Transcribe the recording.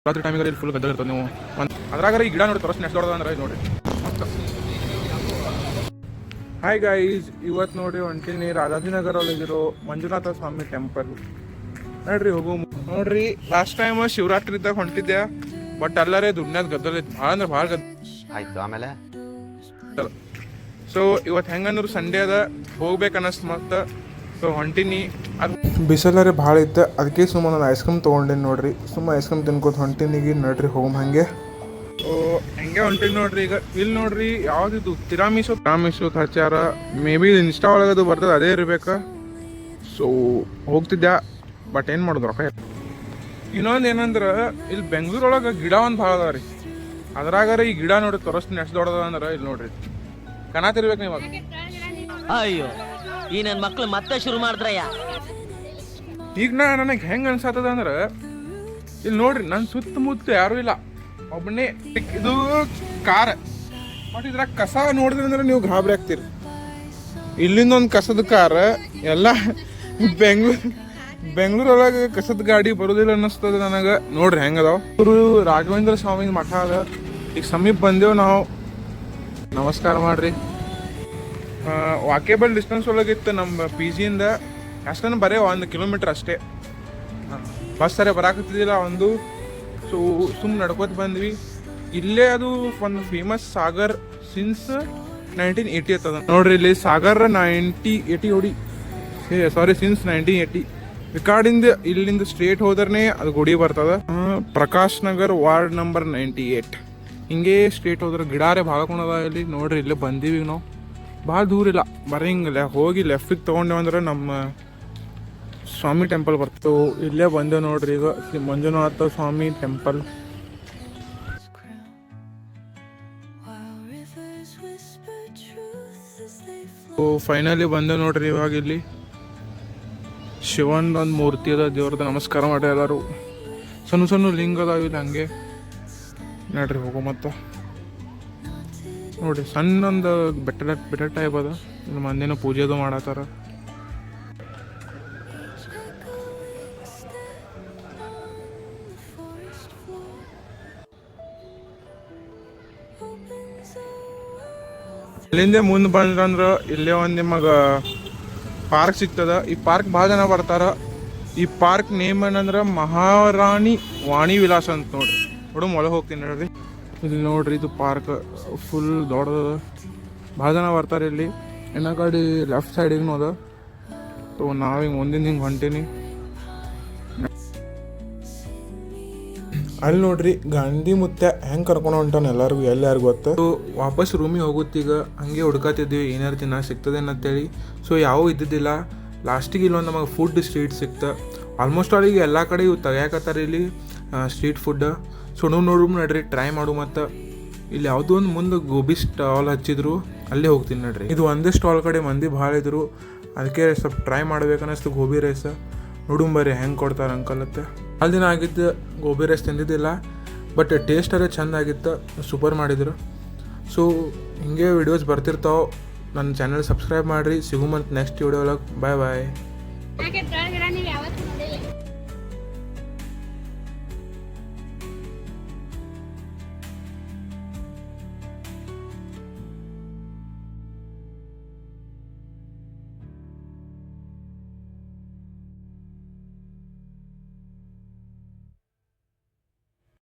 ರಾತ್ರಿ ಟೈಮಿಗೆ ಇಲ್ಲಿ ಫುಲ್ ಗದ್ದಲ ಇರ್ತದೆ. ನೀವು ಅದ್ರಾಗ ಈ ಗಿಡ ನೋಡಿ ತೋರಿಸ್ ನೆಕ್ಸ್ಟ್ ದೊಡ್ಡದ ಅಂದ್ರೆ ನೋಡಿ. ಹಾಯ್ ಗೈಸ್, ಇವತ್ತು ನೋಡಿ ಹೊಂಟೀನಿ ರಾಜಾಜಿನಗರ ಒಳಗಿರೋ ಮಂಜುನಾಥ ಸ್ವಾಮಿ ಟೆಂಪಲ್ ನೋಡ್ರಿ. ಹೋಗು ನೋಡ್ರಿ, ಲಾಸ್ಟ್ ಟೈಮ್ ಶಿವರಾತ್ರಿ ಇದ್ದಾಗ ಹೊಂಟಿದ್ದೆ, ಬಟ್ ಅಲ್ಲರೇ ದುಡ್ನ್ಯಾದ ಗದ್ದಲ ಇತ್ತು, ಭಾಳ ಅಂದ್ರೆ ಭಾಳ ಗದ್ದಲ ಆಯ್ತು. ಆಮೇಲೆ ಸೊ ಇವತ್ತು ಹೆಂಗಂದ್ರು ಸಂಡೇ ಅದ, ಹೋಗ್ಬೇಕು ಅನ್ನಿಸ್ತು. ಮತ್ತು ಸೊ ಹೊಂಟೀನಿ. ಅದು ಬಿಸಿಲರೆ ಭಾಳ ಇತ್ತು, ಅದಕ್ಕೆ ಸುಮ್ಮ ನಾನು ಐಸ್ ಕ್ರೀಮ್ ತೊಗೊಂಡೇನಿ ನೋಡ್ರಿ. ಸುಮ್ಮ ಐಸ್ ಕ್ರೀಮ್ ತಿನ್ಕೋತ ಹೊಂಟೀನಿಗೆ ನೋಡ್ರಿ. ಹೋಗಮ್ ಹಂಗೆ ಹೆಂಗೆ ಹೊಂಟೀನಿ ನೋಡ್ರಿ. ಈಗ ಇಲ್ಲಿ ನೋಡ್ರಿ, ಯಾವ್ದಿದು ತಿರಾಮಿಸು ಹಚ್ಚಾರ. ಮೇ ಬಿ ಇನ್ಸ್ಟಾ ಒಳಗದು ಬರ್ತದೆ, ಅದೇ ಇರ್ಬೇಕು. ಸೊ ಹೋಗ್ತಿದ್ದೆ, ಬಟ್ ಏನು ಮಾಡೋದು ರೊಕ್ಕ. ಇನ್ನೊಂದು ಏನಂದ್ರೆ, ಇಲ್ಲಿ ಬೆಂಗ್ಳೂರೊಳಗೆ ಗಿಡ ಒಂದು ಭಾಳ ಅದಾವ ರೀ. ಅದ್ರಾಗಾರ ಈ ಗಿಡ ನೋಡಿ ತೋರಿಸ್ತೀನಿ ಎಷ್ಟು ದೊಡ್ಡದ ಅಂದ್ರೆ. ಇಲ್ಲಿ ನೋಡ್ರಿ, ಕನಾತಿರ್ಬೇಕು ಇವಾಗ. ಅಯ್ಯೋ, ಈ ನನ್ನ ಮಕ್ಳು ಮತ್ತೆ ಶುರು ಮಾಡಿದ್ರಯ್ಯ. ಈಗ ನನಗೆ ಹೆಂಗೆ ಅನ್ಸತ್ತದ ಅಂದ್ರೆ, ಇಲ್ಲಿ ನೋಡ್ರಿ, ನನ್ನ ಸುತ್ತಮುತ್ತ ಯಾರೂ ಇಲ್ಲ, ಒಬ್ಬನೇ. ಇದು ಕಾರ, ಬಟ್ ಇದ್ರಾಗ ಕಸ ನೋಡಿದ್ರಿ ಅಂದ್ರೆ ನೀವು ಗಾಬರಿ ಆಗ್ತೀರಿ. ಇಲ್ಲಿಂದ ಒಂದು ಕಸದ ಕಾರ ಎಲ್ಲ ಬೆಂಗಳೂರೊಳಗೆ ಕಸದ ಗಾಡಿ ಬರೋದಿಲ್ಲ ಅನ್ನಿಸ್ತದೆ ನನಗೆ. ನೋಡ್ರಿ ಹೆಂಗದಾವ. ಇವರು ರಾಘವೇಂದ್ರ ಸ್ವಾಮಿ ಮಠ ಅದ. ಈಗ ಸಮೀಪ ಬಂದೇವು ನಾವು. ನಮಸ್ಕಾರ ಮಾಡ್ರಿ. ವಾಕೇಬಲ್ ಡಿಸ್ಟೆನ್ಸ್ ಒಳಗಿತ್ತು ನಮ್ಮ ಪಿ ಜಿಯಿಂದ. ಅಷ್ಟನ್ನು ಬರೀ 1 ಕಿಲೋಮೀಟ್ರ್ ಅಷ್ಟೇ. ಬಸ್ ಸರಿ ಬರಾಕತ್ತಿದ್ದಿಲ್ಲ ಒಂದು. ಸೊ ಸುಮ್ಮನೆ ನಡ್ಕೋತ ಬಂದ್ವಿ. ಇಲ್ಲೇ ಅದು ಒಂದು ಫೇಮಸ್ ಸಾಗರ್ ಸಿನ್ಸ್ 1980 ಅದ ನೋಡ್ರಿ. ಇಲ್ಲಿ ಸಾಗರ್ 1980 ಹೊಡಿ, ಸಾರಿ ಸಿನ್ಸ್ 1980 ರಿಕಾರ್ಡಿಂದ. ಇಲ್ಲಿಂದ ಸ್ಟ್ರೇಟ್ ಹೋದ್ರೆ ಅದು ಗುಡಿ ಬರ್ತದ. Prakash Nagar ward number 98. ಹಿಂಗೆ ಸ್ಟ್ರೇಟ್ ಹೋದ್ರೆ ಗಿಡಾರೆ ಭಾಳ ಕೊಂಡದ ಇಲ್ಲಿ ನೋಡ್ರಿ. ಇಲ್ಲೇ ಬಂದೀವಿ ನಾವು, ಭಾಳ ದೂರ ಇಲ್ಲ. ಬರೀ ಹಿಂಗೆ ಹೋಗಿ ಲೆಫ್ಟಿಗೆ ತೊಗೊಂಡೇವು ಅಂದ್ರೆ ನಮ್ಮ ಸ್ವಾಮಿ ಟೆಂಪಲ್ ಬರ್ತವೆ. ಇಲ್ಲೇ ಬಂದೇವು ನೋಡ್ರಿ. ಈಗ ಶ್ರೀ ಮಂಜುನಾಥ ಸ್ವಾಮಿ ಟೆಂಪಲ್. ಫೈನಲಿ ಬಂದೇವು ನೋಡ್ರಿ. ಇವಾಗ ಇಲ್ಲಿ ಶಿವನ್ ಒಂದು ಮೂರ್ತಿ ಅದ, ದೇವ್ರದ ನಮಸ್ಕಾರ ಮಾಡಿ ಎಲ್ಲರೂ. ಸಣ್ಣ ಸಣ್ಣ ಲಿಂಗ ಅದಾವ ಇಲ್ಲಿ ಹಂಗೆ ನೋಡ್ರಿ. ಹೋಗೋ ಮತ್ತು ನೋಡ್ರಿ, ಸಣ್ಣೊಂದು ಬೆಟ್ಟ ಟೈಪ್ ಅದ. ಇಲ್ಲಿ ಮಂದಿನ ಪೂಜೆದು ಮಾಡತ್ತಾರ. ಇಲ್ಲಿಂದ ಮುಂದೆ ಬಂದ್ರಂದ್ರೆ ಇಲ್ಲೇ ಒಂದು ನಿಮಗೆ ಪಾರ್ಕ್ ಸಿಗ್ತದ. ಈ ಪಾರ್ಕ್ ಭಾಳ ಜನ ಬರ್ತಾರ. ಈ ಪಾರ್ಕ್ ನೇಮ್ ಏನಂದ್ರೆ ಮಹಾರಾಣಿ ವಾಣಿ ವಿಲಾಸ ಅಂತ ನೋಡ್ರಿ. ನೋಡು ಒಳಗೆ ಹೋಗ್ತೀನಿ ನೋಡ್ರಿ. ಇಲ್ಲಿ ನೋಡ್ರಿ, ಇದು ಪಾರ್ಕ್ ಫುಲ್ ದೊಡ್ಡದ, ಭಾಳ ಜನ ಬರ್ತಾರೆ ಇಲ್ಲಿ. ಇನ್ನ ಕಡೆ ಲೆಫ್ಟ್ ಸೈಡಿಗೂ ಅದ. ಸೊ ನಾವೀಗ ಮುಂದಿನ ಹಿಂಗೆ ಹೊಂಟೀನಿ. ಅಲ್ಲಿ ನೋಡ್ರಿ, ಗಾಂಧಿ ಮುತ್ತೆ ಹೆಂಗೆ ಕರ್ಕೊಂಡು ಹೊಂಟಾನ ಎಲ್ಲರಿಗೂ, ಎಲ್ಲಾರು ಗೊತ್ತು. ಸೊ ವಾಪಸ್ ರೂಮಿಗೆ ಹೋಗುತ್ತೀಗ. ಹಂಗೆ ಹುಡ್ಕತ್ತಿದ್ವಿ ಏನಾರು ತಿನ್ನ ಸಿಗ್ತದೆ ಅಂತೇಳಿ. ಸೊ ಯಾವ ಇದ್ದಿದ್ದಿಲ್ಲ. ಲಾಸ್ಟಿಗೆ ಇಲ್ಲೊಂದು ನಮಗೆ ಫುಡ್ ಸ್ಟ್ರೀಟ್ ಸಿಕ್ತ. ಆಲ್ಮೋಸ್ಟ್ ಅವ್ರಿಗೆ ಎಲ್ಲ ಕಡೆ ಇವು ತೆಗ್ಯಾಕತ್ತಾರೆ ಇಲ್ಲಿ ಸ್ಟ್ರೀಟ್ ಫುಡ್. ಸೊ ನೋಡ್ರಿ, ಟ್ರೈ ಮಾಡು. ಮತ್ತು ಇಲ್ಲಿ ಯಾವುದೋ ಒಂದು ಮುಂದೆ ಗೋಬಿ ಸ್ಟಾಲ್ ಹಚ್ಚಿದ್ರು, ಅಲ್ಲೇ ಹೋಗ್ತೀನಿ ನೋಡ್ರಿ. ಇದು ಒಂದೇ ಸ್ಟಾಲ್ ಕಡೆ ಮಂದಿ ಭಾಳ ಇದ್ರು, ಅದಕ್ಕೆ ಸ್ವಲ್ಪ ಟ್ರೈ ಮಾಡ್ಬೇಕನ್ನಿಸ್ತು ಗೋಬಿ ರೈಸ್. ನೋಡುಂಬರಿ ಹೆಂಗೆ ಕೊಡ್ತಾರೆ ಅಂಕಲ್ ಅಂತ. ಭಾಳ ದಿನ ಆಗಿತ್ತು ಗೋಬಿ ರೈಸ್ ತಿಂದಿದ್ದಿಲ್ಲ, ಬಟ್ ಟೇಸ್ಟರೇ ಚೆಂದ ಆಗಿತ್ತು, ಸೂಪರ್ ಮಾಡಿದ್ರು. ಸೊ ಹಿಂಗೆ ವಿಡಿಯೋಸ್ ಬರ್ತಿರ್ತಾವೆ. ನನ್ನ ಚಾನಲ್ ಸಬ್ಸ್ಕ್ರೈಬ್ ಮಾಡಿರಿ. ಸಿಗುಮಂತ ನೆಕ್ಸ್ಟ್ ವಿಡಿಯೋ ಒಳಗೆ. ಬಾಯ್ ಬಾಯ್.